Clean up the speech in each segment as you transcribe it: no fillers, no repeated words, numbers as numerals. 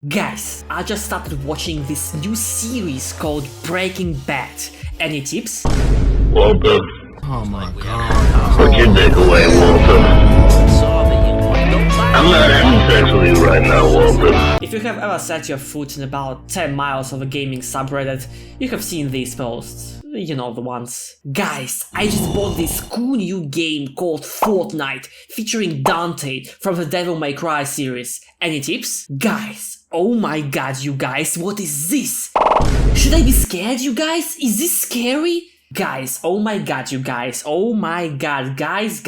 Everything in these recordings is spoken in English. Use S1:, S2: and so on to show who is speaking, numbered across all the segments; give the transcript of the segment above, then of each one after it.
S1: Guys, I just started watching this new series called Breaking Bad. Any tips?
S2: Walter.
S3: Oh my god.
S2: Put your dick away, Walter. I'm not having sex with you right now, Walter.
S1: If you have ever set your foot in about 10 miles of a gaming subreddit, you have seen these posts. You know the ones. Guys, I just bought this cool new game called Fortnite, featuring Dante from the Devil May Cry series. Any tips? Guys, oh my god, you guys, what is this? Should I be scared, you guys? Is this scary? Guys, oh my god, you guys, oh my god, guys,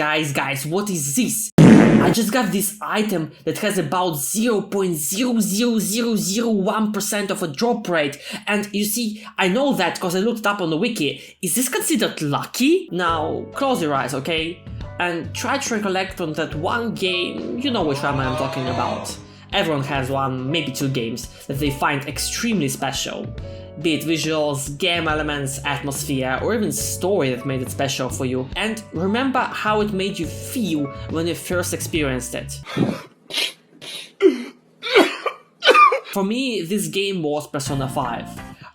S1: what is this? I just got this item that has about 0.00001% of a drop rate, and you see, I know that because I looked it up on the wiki. Is this considered lucky? Now, close your eyes, okay? And try to recollect on that one game, you know which one I'm talking about. Everyone has one, maybe two games, that they find extremely special. Be it visuals, game elements, atmosphere, or even story that made it special for you. And remember how it made you feel when you first experienced it. For me, this game was Persona 5.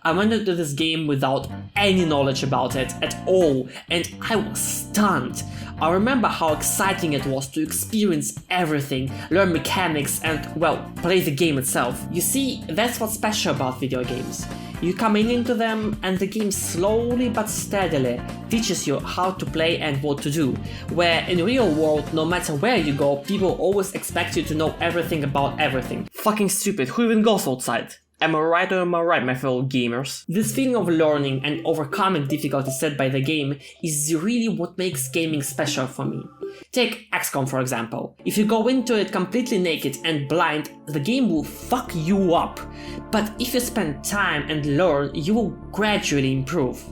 S1: I went into this game without any knowledge about it at all, and I was stunned. I remember how exciting it was to experience everything, learn mechanics, and, well, play the game itself. You see, that's what's special about video games. You come into them and the game slowly but steadily teaches you how to play and what to do, where in real world, no matter where you go, people always expect you to know everything about everything. Fucking stupid, who even goes outside? Am I right or am I right, my fellow gamers? This feeling of learning and overcoming difficulties set by the game is really what makes gaming special for me. Take XCOM for example. If you go into it completely naked and blind, the game will fuck you up. But if you spend time and learn, you will gradually improve.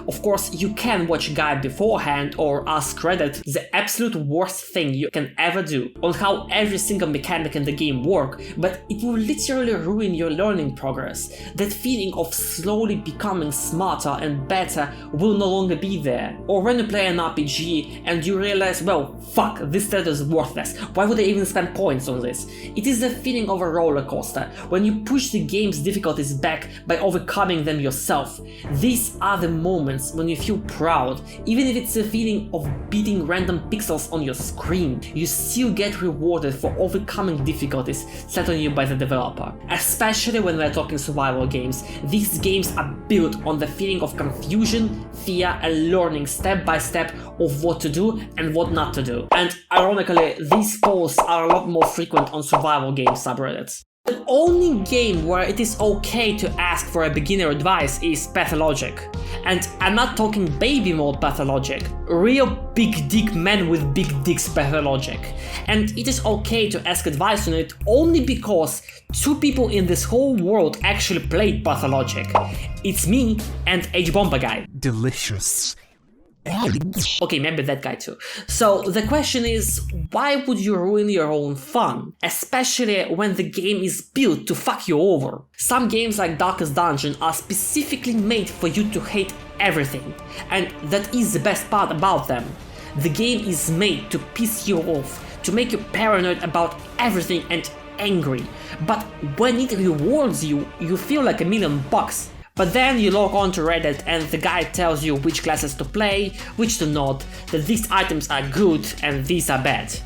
S1: Of course, you can watch a guide beforehand or ask Reddit, the absolute worst thing you can ever do, on how every single mechanic in the game works, but it will literally ruin your learning progress. That feeling of slowly becoming smarter and better will no longer be there. Or when you play an RPG and you realize, well, fuck, this stat is worthless, why would I even spend points on this? It is the feeling of a roller coaster, when you push the game's difficulties back by overcoming them yourself. These are the moments when you feel proud, even if it's a feeling of beating random pixels on your screen. You still get rewarded for overcoming difficulties set on you by the developer. Especially when we're talking survival games, these games are built on the feeling of confusion, fear, and learning step by step of what to do and what not to do. And ironically, these posts are a lot more frequent on survival game subreddits. The only game where it is okay to ask for a beginner advice is Pathologic. And I'm not talking baby mode Pathologic, real big dick men with big dicks Pathologic. And it is okay to ask advice on it only because two people in this whole world actually played Pathologic. It's me and H-Bomba guy.
S3: Delicious.
S1: Okay, maybe that guy too. So the question is, why would you ruin your own fun? Especially when the game is built to fuck you over. Some games like Darkest Dungeon are specifically made for you to hate everything. And that is the best part about them. The game is made to piss you off, to make you paranoid about everything and angry. But when it rewards you, you feel like $1,000,000. But then you log on to Reddit and the guy tells you which classes to play, which to not, that these items are good and these are bad.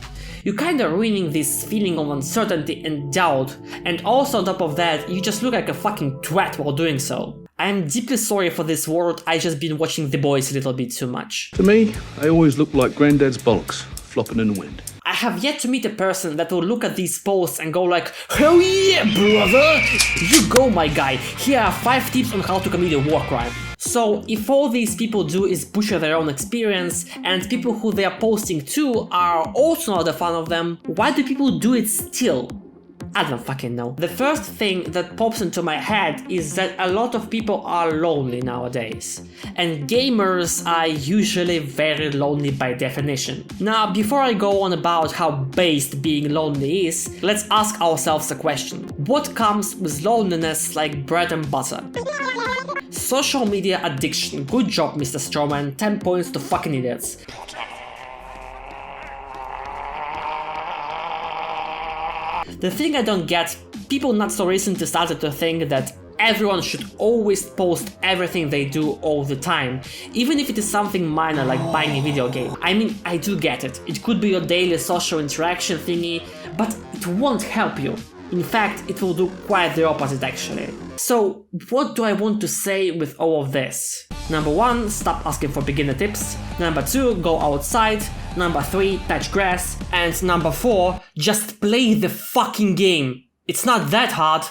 S1: You're kinda ruining this feeling of uncertainty and doubt, and also on top of that, you just look like a fucking twat while doing so. I am deeply sorry for this world, I just been watching The Boys a little bit too much.
S4: To me, they always look like Granddad's bollocks, flopping in the wind.
S1: I have yet to meet a person that will look at these posts and go like, hell yeah, brother! You go, my guy, here are 5 tips on how to commit a war crime. So, if all these people do is butcher their own experience, and people who they are posting to are also not a fan of them, why do people do it still? I don't fucking know. The first thing that pops into my head is that a lot of people are lonely nowadays. And gamers are usually very lonely by definition. Now, before I go on about how based being lonely is, let's ask ourselves a question. What comes with loneliness like bread and butter? Social media addiction. Good job, Mr. Strawman. 10 points to fucking idiots. The thing I don't get people not so recently started to think that everyone should always post everything they do all the time, even if it is something minor like buying a video game. I mean, I do get it. It could be your daily social interaction thingy, but it won't help you. In fact, it will do quite the opposite actually. So, what do I want to say with all of this? Number 1, stop asking for beginner tips. Number 2, go outside. Number 3, touch grass. And number 4, just play the fucking game. It's not that hard.